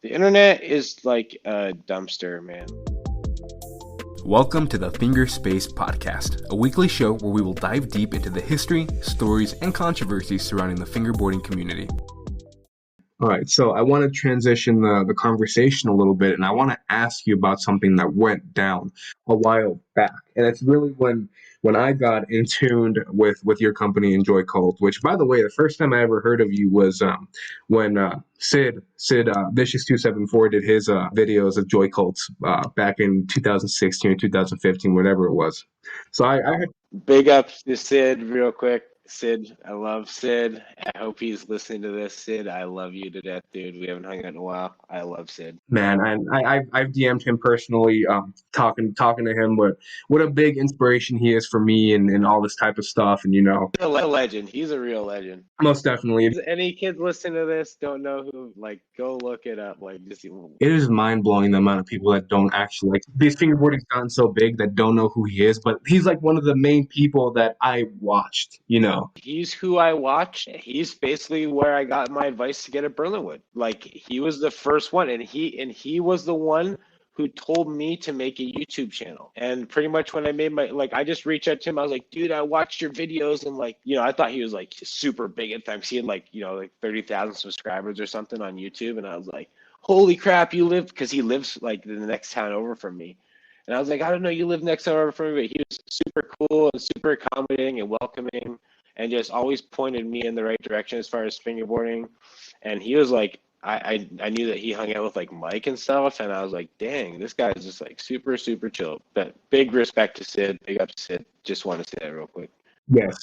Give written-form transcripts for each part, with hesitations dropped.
The internet is like a dumpster, man. Welcome to the Fingerspace Podcast, a weekly show where we will dive deep into the history, stories, and controversies surrounding the fingerboarding community. All right, so I want to transition the conversation a little bit, and I want to ask you about something that went down a while back, and it's really when I got in tuned with your company in Joycult. Which, by the way, the first time I ever heard of you was when Sid Vicious 274 did his videos of Joycult back in 2016 or 2015, whatever it was. So I had Big ups to Sid real quick. Sid, I love Sid. I hope he's listening to this. Sid, I love you to death, dude. We haven't hung out in a while. I love Sid. Man, and I've DM'd him personally, talking to him, but what a big inspiration he is for me and all this type of stuff, and He's a legend. He's a real legend. most definitely, If any kids listening to this don't know who, go look it up. Just it is mind blowing the amount of people that don't actually like this fingerboarding's gotten so big that don't know who he is, but he's like one of the main people that I watched. He's who I watch. He's basically where I got my advice to get at Berlinwood. He was the first one, and he was the one who told me to make a YouTube channel. And pretty much when I made I just reached out to him. I was like, dude, I watched your videos, and I thought he was super big at times. He had 30,000 subscribers or something on YouTube, and I was like, holy crap, you live, because he lives in the next town over from me. And I was like, I don't know, you live next door from me, but he was super cool and super accommodating and welcoming, and just always pointed me in the right direction as far as fingerboarding. And he was like, I knew that he hung out with Mike and stuff, and I was like, dang, this guy is just super, super chill. But big respect to Sid, big up to Sid. Just want to say that real quick. Yes,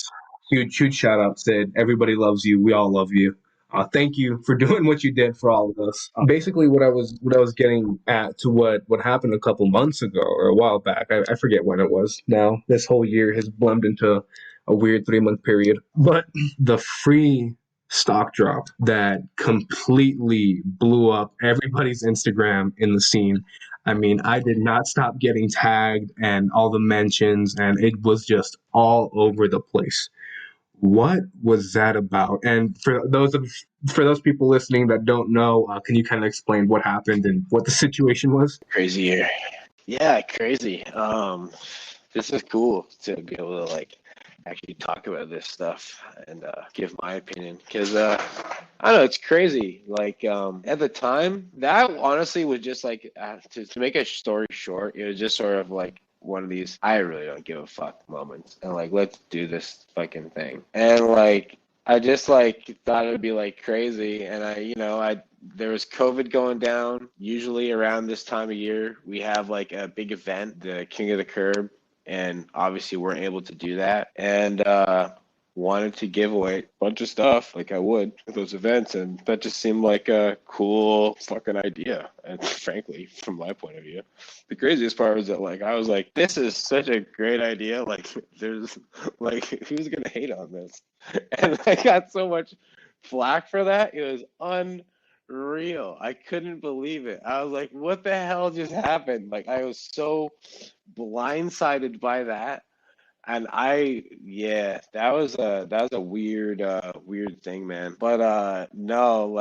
huge shout out, Sid. Everybody loves you. We all love you. Thank you for doing what you did for all of us. Basically, what I was getting at to what happened a couple months ago or a while back. I forget when it was. Now this whole year has blended into a weird 3-month period. But the free stock drop that completely blew up everybody's Instagram in the scene. I mean, I did not stop getting tagged and all the mentions, and it was just all over the place. What was that about? And for those people listening that don't know, can you kind of explain what happened and what the situation was? Crazy year. Yeah, crazy. This is cool to be able to actually talk about this stuff and give my opinion, because I don't know, it's crazy. At the time, that honestly was just to make a story short, it was just sort of one of these I really don't give a fuck moments, and let's do this fucking thing. And I just thought it would be crazy, and there was COVID going down. Usually around this time of year we have a big event, the King of the Curb, and obviously weren't able to do that, and wanted to give away a bunch of stuff I would at those events, and that just seemed like a cool fucking idea. And frankly, from my point of view, the craziest part was that I was like, this is such a great idea, there's who's gonna hate on this? And I got so much flack for that. It was unreal. I couldn't believe it. I was like, what the hell just happened? I was so blindsided by that. And that was a weird thing, man. But no,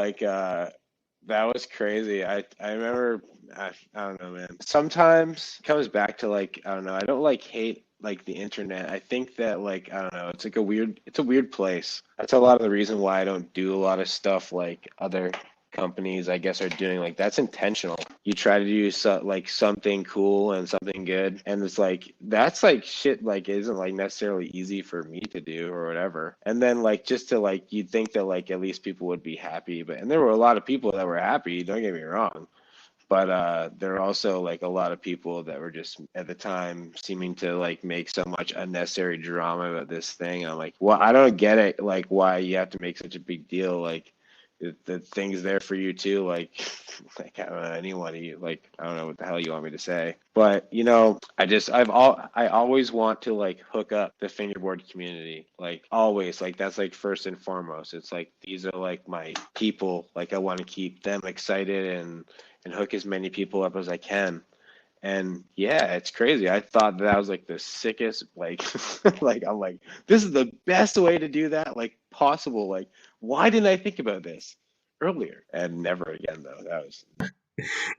that was crazy. I remember, I don't know, man. Sometimes it comes back to I don't know, I don't hate the internet. I think that I don't know, it's it's a weird place. That's a lot of the reason why I don't do a lot of stuff other companies I guess are doing. That's intentional. You try to do something cool and something good, and it's that's shit isn't necessarily easy for me to do or whatever. And then just to you'd think that at least people would be happy, and there were a lot of people that were happy, don't get me wrong, but there are also a lot of people that were just at the time seeming to make so much unnecessary drama about this thing. I'm like, well, I don't get it, why you have to make such a big deal. The thing's there for you too. I don't know, anyone, I don't know what the hell you want me to say, but I always want to hook up the fingerboard community, always. That's first and foremost. It's these are my people. I want to keep them excited and hook as many people up as I can. And yeah, it's crazy. I thought that was the sickest, I'm this is the best way to do that, possible. Why didn't I think about this? earlier. And never again, though. That was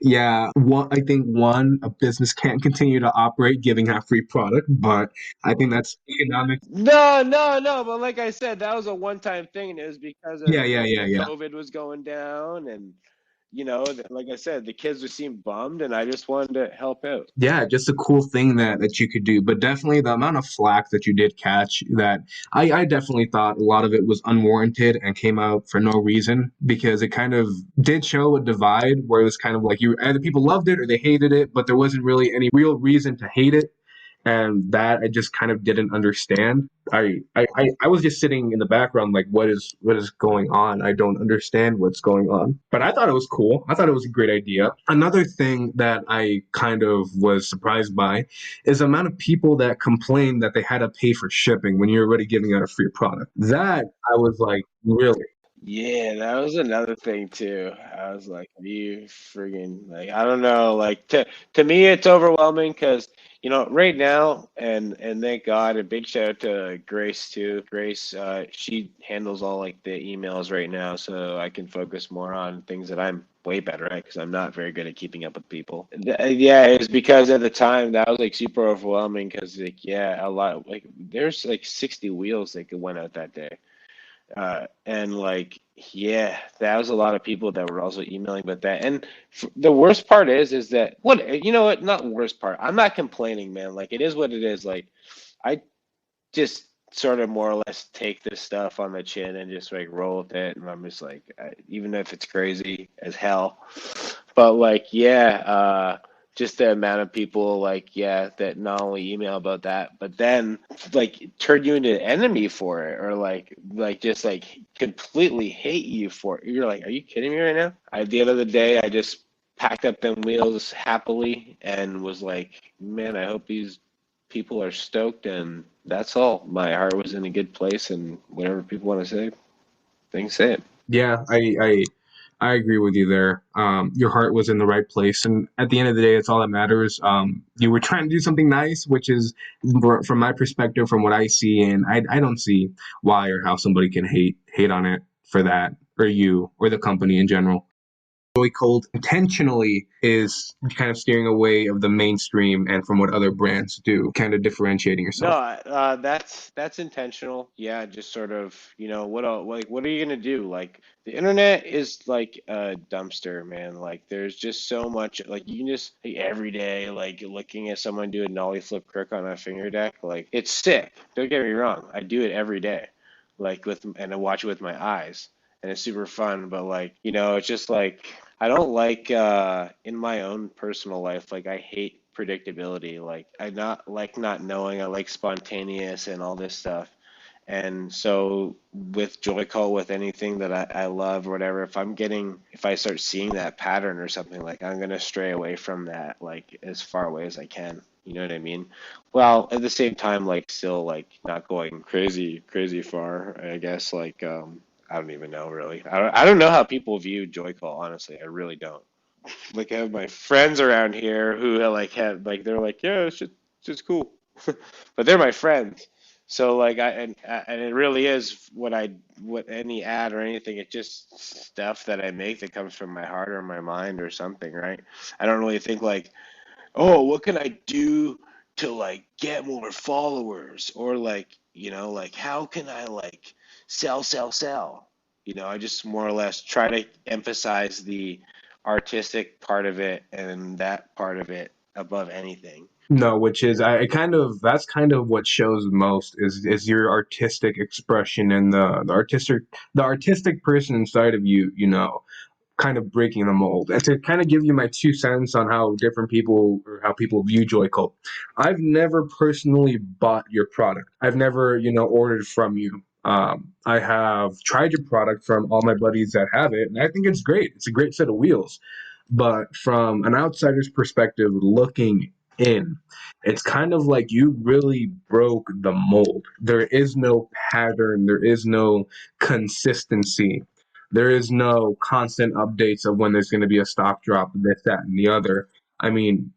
Yeah, I think a business can't continue to operate giving out free product, but I think that's economic. no. But like I said, that was a one-time thing, and it was because Yeah, of yeah, yeah, yeah. COVID was going down, and like I said, the kids would seem bummed, and I just wanted to help out. Yeah, just a cool thing that you could do. But definitely the amount of flack that you did catch, that I definitely thought a lot of it was unwarranted and came out for no reason, because it kind of did show a divide where it was kind of like you either people loved it or they hated it, but there wasn't really any real reason to hate it. And that I just kind of didn't understand. I was just sitting in the background like, what is going on? I don't understand what's going on. But I thought it was cool. I thought it was a great idea. Another thing that I kind of was surprised by is the amount of people that complained that they had to pay for shipping when you're already giving out a free product. That I was like, really? Yeah, that was another thing too. I was like, are you friggin' like I don't know, like to me it's overwhelming because right now and thank God, a big shout out to Grace too. Grace, she handles all like the emails right now, so I can focus more on things that I'm way better at because I'm not very good at keeping up with people. Yeah, it was because at the time that was like super overwhelming because like yeah, a lot like there's like 60 wheels that went out that day. And like, yeah, that was a lot of people that were also emailing about that. And the worst part is that what, not worst part. I'm not complaining, man. Like, it is what it is. Like, I just sort of more or less take this stuff on the chin and just like roll with it. And I'm just like, even if it's crazy as hell, but like, yeah, just the amount of people like, yeah, that not only email about that, but then like turn you into an enemy for it, or like just like completely hate you for it. You're like, are you kidding me right now? At the end of the day, I just packed up them wheels happily and was like, man, I hope these people are stoked, and that's all. My heart was in a good place, and whatever people want to say, they can say it. Yeah, I agree with you there. Your heart was in the right place, and at the end of the day, it's all that matters. You were trying to do something nice, which is, from my perspective, from what I see, and I don't see why or how somebody can hate on it for that, or you, or the company in general. Joycult intentionally is kind of steering away of the mainstream and from what other brands do, kind of differentiating No, yourself. that's intentional. Yeah, just sort of, what are you gonna do? Like the internet is like a dumpster, man. Like there's just so much. Like you can just like, every day, like looking at someone do a nollie flip crook on a finger deck, like it's sick. Don't get me wrong, I do it every day, and I watch it with my eyes, and it's super fun. But like, it's just like I don't like in my own personal life, like I hate predictability. Like I not like not knowing. I like spontaneous and all this stuff. And so with Joycall, with anything that I love or whatever, if I start seeing that pattern or something, like I'm gonna stray away from that, like as far away as I can. You know what I mean? Well, at the same time, like still like not going crazy, crazy far, I guess. Like I don't even know really. I don't know how people view Joycall, honestly. I really don't. Like I have my friends around here who have like they're like, yeah, it's just cool, but they're my friends. So like and it really is what any ad or anything. It's just stuff that I make that comes from my heart or my mind or something, right? I don't really think like, oh, what can I do to like get more followers, or like like how can I like sell. I just more or less try to emphasize the artistic part of it and that part of it above anything. No, which is I kind of that's kind of what shows most is your artistic expression and the artistic person inside of you, kind of breaking the mold. And to kind of give you my 2 cents on how different people or how people view Joycult, I've never personally bought your product. I've never, ordered from you. I have tried your product from all my buddies that have it, and I think it's great. It's a great set of wheels. But from an outsider's perspective, looking in, it's kind of like you really broke the mold. There is no pattern, there is no consistency, there is no constant updates of when there's going to be a stock drop, this, that, and the other. I mean,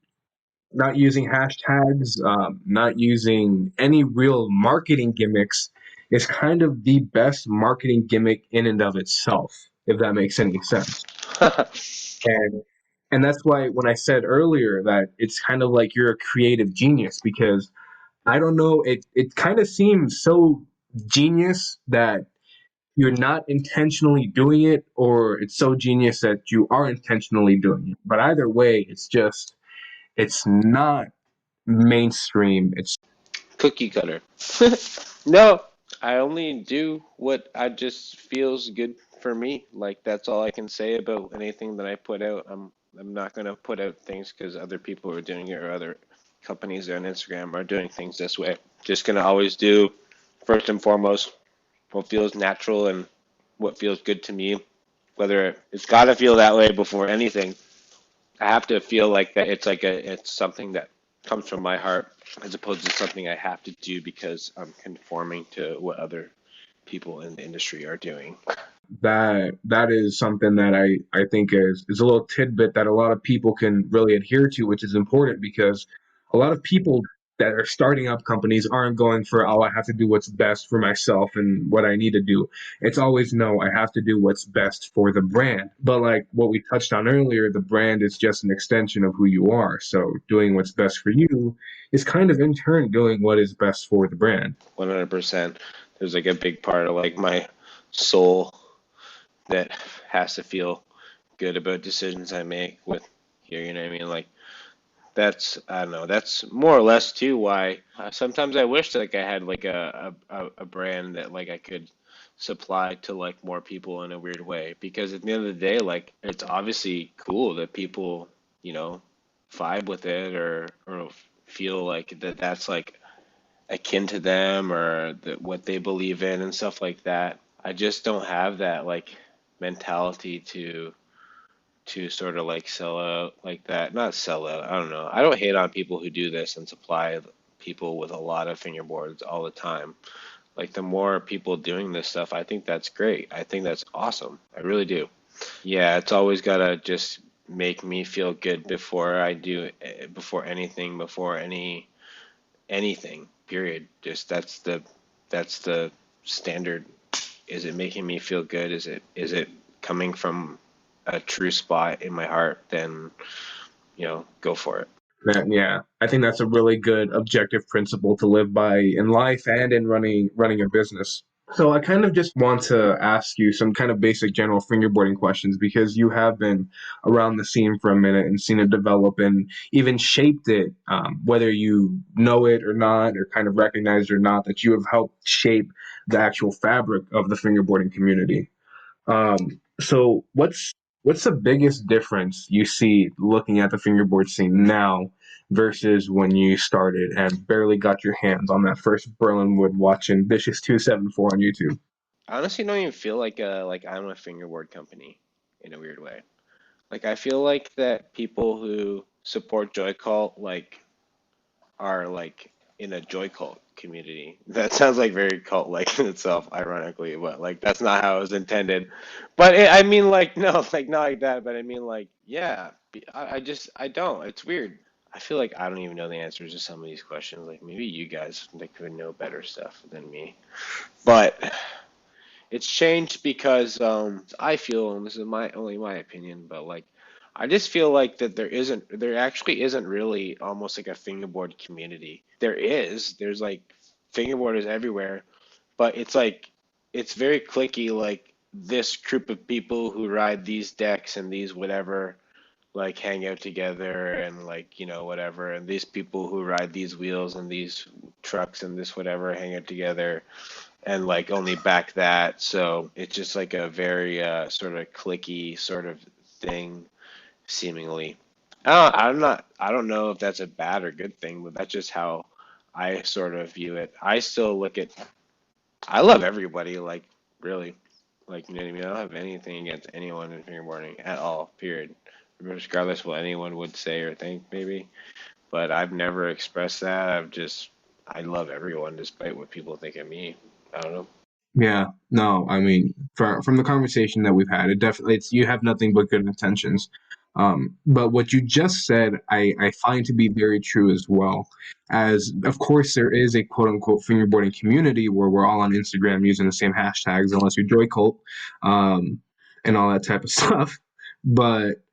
not using hashtags, not using any real marketing gimmicks is kind of the best marketing gimmick in and of itself. if that makes any sense. And and that's why when I said earlier that it's kind of like you're a creative genius, because I don't know, it kind of seems so genius that you're not intentionally doing it, or it's so genius that you are intentionally doing it. But either way, it's not mainstream. It's Cookie cutter. No, I only do what I just feels good for me. Like that's all I can say about anything that I put out. I'm not gonna put out things because other people are doing it or other companies on Instagram are doing things this way. Just gonna always do first and foremost what feels natural and what feels good to me. Whether it's gotta feel that way before anything. I have to feel like that it's something that comes from my heart as opposed to something I have to do because I'm conforming to what other people in the industry are doing. that is something that I think is a little tidbit that a lot of people can really adhere to, which is important because a lot of people that are starting up companies aren't going for, oh, I have to do what's best for myself and what I need to do. It's always, no, I have to do what's best for the brand. But like what we touched on earlier, the brand is just an extension of who you are. So doing what's best for you is kind of in turn doing what is best for the brand. 100%. There's like a big part of like my soul that has to feel good about decisions I make with here, you know what I mean? Like that's I don't know. That's more or less too why sometimes I wish like I had like a brand that like I could supply to like more people in a weird way because at the end of the day like it's obviously cool that people you know vibe with it or feel like that's like akin to them or that what they believe in and stuff like that. I just don't have that like mentality to sort of like sell out like that. Not sell out. I don't know. I don't hate on people who do this and supply people with a lot of fingerboards all the time. Like the more people doing this stuff, I think that's great. I think that's awesome. I really do. Yeah, it's always gotta just make me feel good before I do before anything, before anything. Period. Just that's the standard. Is it making me feel good? Is it coming from a true spot in my heart? Then go for it. Yeah, I think that's a really good objective principle to live by in life and in running a business. So I kind of just want to ask you some kind of basic general fingerboarding questions because you have been around the scene for a minute and seen it develop and even shaped it, whether you know it or not, or kind of recognize it or not, that you have helped shape the actual fabric of the fingerboarding community. So what's the biggest difference you see looking at the fingerboard scene now versus when you started and barely got your hands on that first Berlin wood watching Vicious 274 on YouTube? I honestly don't even feel like I'm a fingerboard company in a weird way. Like I feel like that people who support Joycult like are like in a Joycult community. That sounds like very cult like in itself, ironically, but like that's not how it was intended. But I mean like no, like not like that, but I mean like yeah, I don't. It's weird. I feel like I don't even know the answers to some of these questions. Like maybe you guys like could know better stuff than me. But it's changed because I feel, and this is my only my opinion, but like I just feel like that there actually isn't really almost like a fingerboard community. There's like fingerboarders everywhere, but it's like it's very clicky. Like this group of people who ride these decks and these whatever, like hang out together and like whatever, and these people who ride these wheels and these trucks and this whatever hang out together and like only back that. So it's just like a very sort of clicky sort of thing, seemingly. I don't know if that's a bad or good thing, but that's just how I sort of view it. I still look at, I love everybody, like really, like you know what I mean. I don't have anything against anyone in fingerboarding at all, period. Regardless of what anyone would say or think, maybe. But I've never expressed that. I love everyone despite what people think of me. I don't know. Yeah, no, I mean, from the conversation that we've had, it definitely it's you have nothing but good intentions. But what you just said, I find to be very true as well. As of course there is a quote unquote fingerboarding community where we're all on Instagram using the same hashtags, unless you're Joycult. Um, and all that type of stuff. But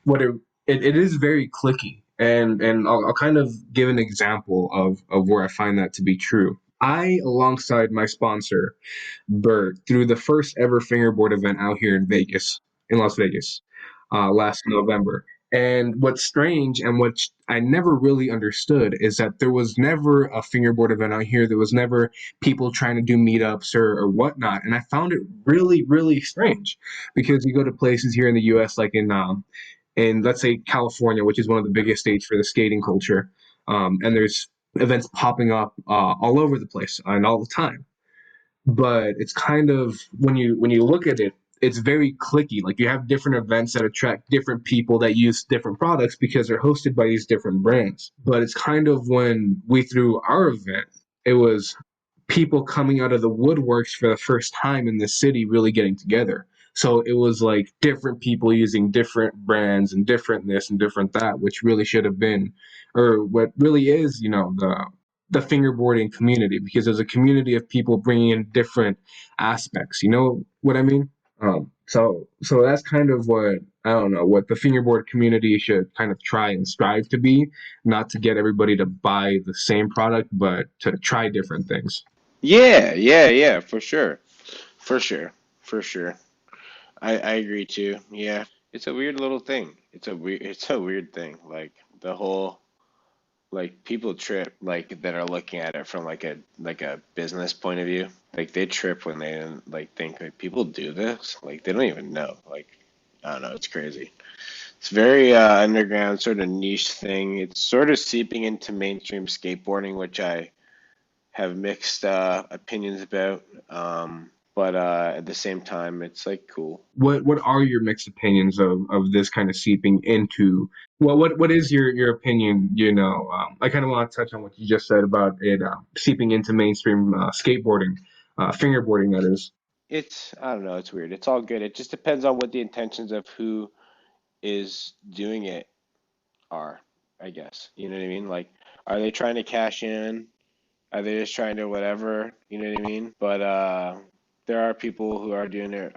what it is very clicky, and I'll kind of give an example of where I find that to be true. I, alongside my sponsor, Bert, threw the first ever fingerboard event out here in Las Vegas, last November. And what's strange and what I never really understood is that there was never a fingerboard event out here. There was never people trying to do meetups or whatnot. And I found it really, really strange because you go to places here in the US, like in let's say California, which is one of the biggest states for the skating culture, and there's events popping up all over the place and all the time. But it's kind of when you look at it, it's very clicky. Like you have different events that attract different people that use different products because they're hosted by these different brands. But it's kind of when we threw our event, it was people coming out of the woodworks for the first time in the city really getting together. So it was like different people using different brands and different this and different that, which really should have been, or what really is, the fingerboarding community, because there's a community of people bringing in different aspects. You know what I mean? So that's kind of what I don't know what the fingerboard community should kind of try and strive to be, not to get everybody to buy the same product, but to try different things. Yeah, yeah, yeah, for sure. For sure. For sure. I agree too. Yeah. It's a weird little thing. It's a weird thing. Like the whole like people trip like that are looking at it from like a business point of view. Like they trip when they like think like people do this. Like they don't even know. Like I don't know, it's crazy. It's very underground sort of niche thing. It's sort of seeping into mainstream skateboarding, which I have mixed opinions about. But at the same time, it's like cool. What are your mixed opinions of this kind of seeping into what is your opinion? I kind of want to touch on what you just said about it seeping into mainstream skateboarding, fingerboarding, that is. It's I don't know, it's weird. It's all good. It just depends on what the intentions of who is doing it are, I guess. You know what I mean? Like, are they trying to cash in? Are they just trying to whatever? You know what I mean? But there are people who are doing it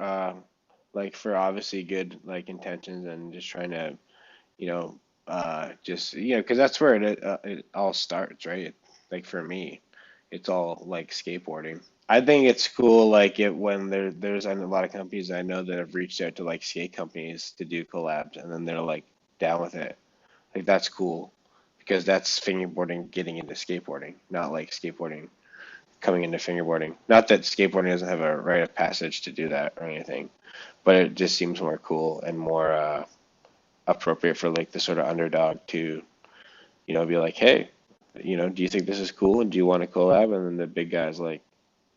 like for obviously good like intentions and just trying to, you know, just because that's where it all starts, right? Like for me, it's all like skateboarding. I think it's cool, like it when there's a lot of companies I know that have reached out to like skate companies to do collabs, and then they're like down with it. Like that's cool because that's fingerboarding getting into skateboarding, not like skateboarding coming into fingerboarding. Not that skateboarding doesn't have a rite of passage to do that or anything, but it just seems more cool and more appropriate for like the sort of underdog to, be like, hey, do you think this is cool and do you want to collab? And then the big guy's like,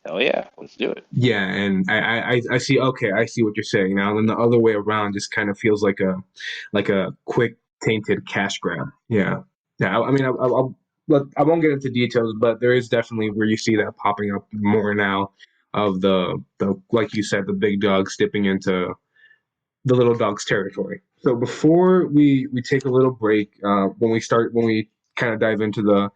hell yeah, let's do it. Yeah, and I see. Okay, I see what you're saying now. And the other way around just kind of feels like a quick tainted cash grab. Yeah, yeah. I mean, I won't get into details, but there is definitely where you see that popping up more now of the like you said, the big dogs dipping into the little dog's territory. So before we take a little break, when we kind of dive into the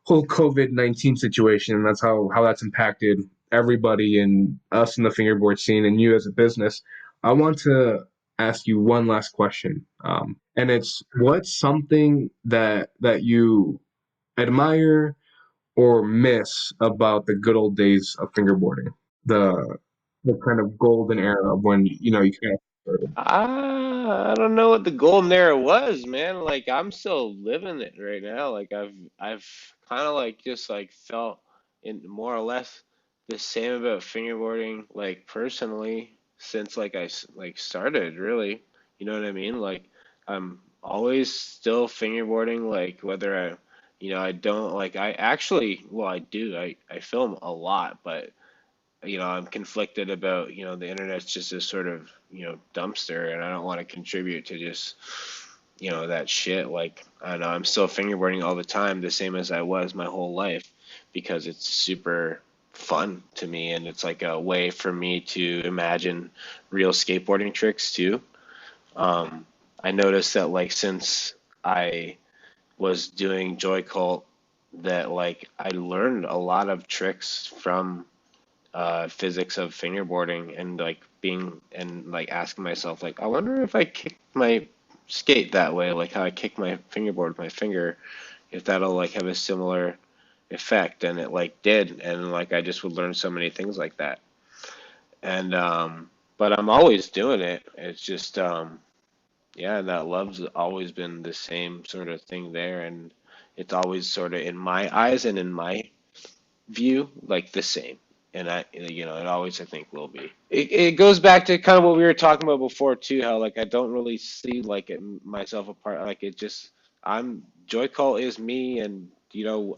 whole COVID-19 situation, and that's how that's impacted everybody and us in the fingerboard scene and you as a business. I want to ask you one last question, and it's what's something that you admire or miss about the good old days of fingerboarding, the the kind of golden era of when you kind of started. I don't know what the golden era was, man. Like I'm still living it right now. Like I've kind of like just like felt in more or less the same about fingerboarding like personally since like like started really. You know what I mean? Like I'm always still fingerboarding like whether I don't like I actually well I do. I film a lot, but I'm conflicted about, the internet's just this sort of, dumpster, and I don't want to contribute to just, that shit. Like, I don't know, I'm still fingerboarding all the time, the same as I was my whole life, because it's super fun to me, and it's like a way for me to imagine real skateboarding tricks too. I noticed that, like, since I was doing Joycult, that, like, I learned a lot of tricks from physics of fingerboarding and like asking myself like, I wonder if I kick my skate that way, like how I kick my fingerboard with my finger, if that'll like have a similar effect. And it like did, and like I just would learn so many things like that. And but I'm always doing it. It's just yeah, that love's always been the same sort of thing there, and it's always sort of in my eyes and in my view like the same. And it always I think will be. It goes back to kind of what we were talking about before too, how like I don't really see like myself apart. Like it just I'm Joycult is me, and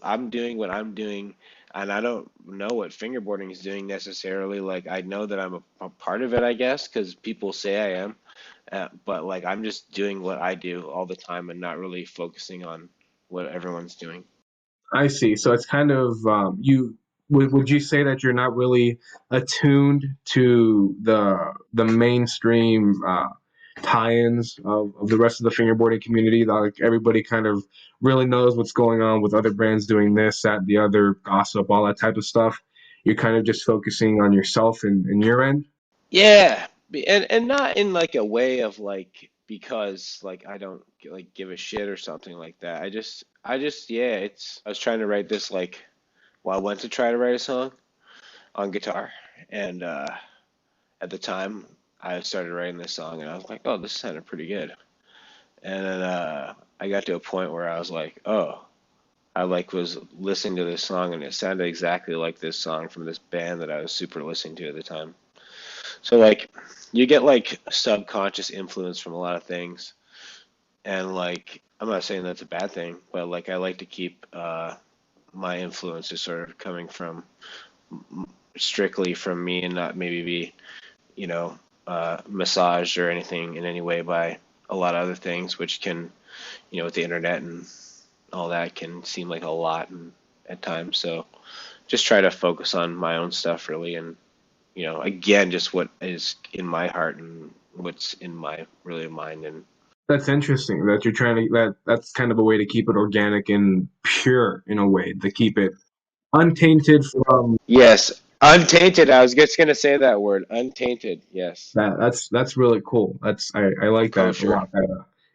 I'm doing what I'm doing, and I don't know what fingerboarding is doing necessarily. Like I know that I'm a part of it, I guess, because people say I am. But like I'm just doing what I do all the time and not really focusing on what everyone's doing. I see. So it's kind of you. Would you say that you're not really attuned to the mainstream tie-ins of the rest of the fingerboarding community? Like everybody kind of really knows what's going on with other brands doing this, that, the other, gossip, all that type of stuff. You're kind of just focusing on yourself and your end. Yeah, and not in like a way of like because like I don't like give a shit or something like that. I just yeah, it's I was trying to write this like well, I went to try to write a song on guitar, and at the time I started writing this song and I was like, oh, this sounded pretty good. And then I got to a point where I was like, oh, I like was listening to this song and it sounded exactly like this song from this band that I was super listening to at the time. So like you get like subconscious influence from a lot of things, and like I'm not saying that's a bad thing, but like I like to keep my influences sort of coming from strictly from me and not maybe be you know massaged or anything in any way by a lot of other things, which can with the internet and all that can seem like a lot and at times. So just try to focus on my own stuff really, and again, just what is in my heart and what's in my really mind. And That's interesting that you're trying to that's kind of a way to keep it organic and pure in a way, to keep it untainted from yes, untainted. I was just gonna say that word, untainted. Yes, that. That's really cool. I like that a kosher. lot.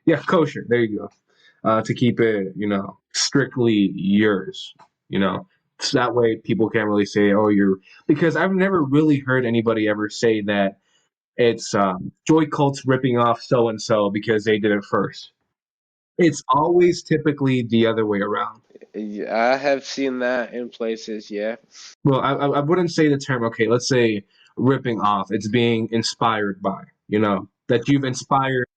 Yeah, kosher. There you go. To keep it, strictly yours. So that way people can't really say, "Oh, you're," because I've never really heard anybody ever say that it's Joy Cult's ripping off so and so because they did it first. It's always typically the other way around. Yeah, I have seen that in places. Yeah, Well, I wouldn't say the term. Okay, let's say ripping off. It's being inspired by. That you've inspired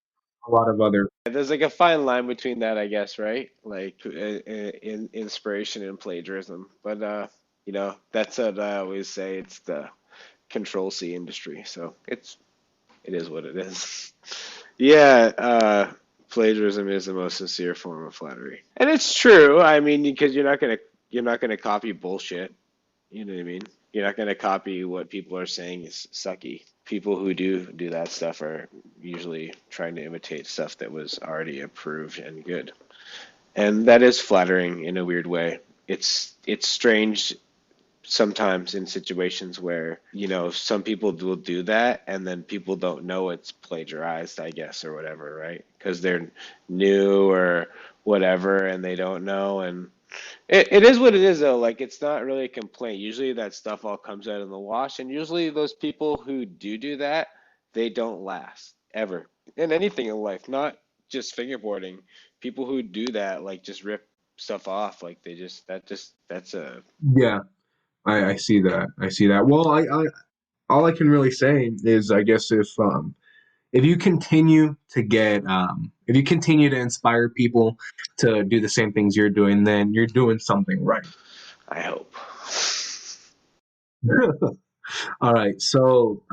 a lot of other. there's like a fine line between that, I guess, right? Like in inspiration and plagiarism. But that's what I always say. It's the control C industry, so it is what it is. Yeah, plagiarism is the most sincere form of flattery, and it's true. I mean, because you're not gonna copy bullshit. You know what I mean? You're not gonna copy what people are saying is sucky. People who do that stuff are usually trying to imitate stuff that was already approved and good, and that is flattering in a weird way. It's strange sometimes in situations where some people will do that and then people don't know it's plagiarized, I guess, or whatever, right? Because they're new or whatever and they don't know. And it is what it is though. Like it's not really a complaint. Usually that stuff all comes out in the wash, and usually those people who do that, they don't last ever in anything in life, not just fingerboarding. People who do that like just rip stuff off, like they just that's a Yeah, I see that. I see that. Well, I all I can really say is, I guess, if you continue to if you continue to inspire people to do the same things you're doing, then you're doing something right. I hope. All right, so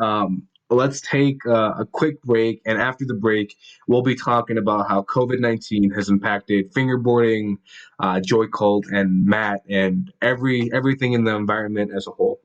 let's take a quick break, and after the break, we'll be talking about how COVID-19 has impacted fingerboarding, Joy Cult, and Matt, and everything in the environment as a whole.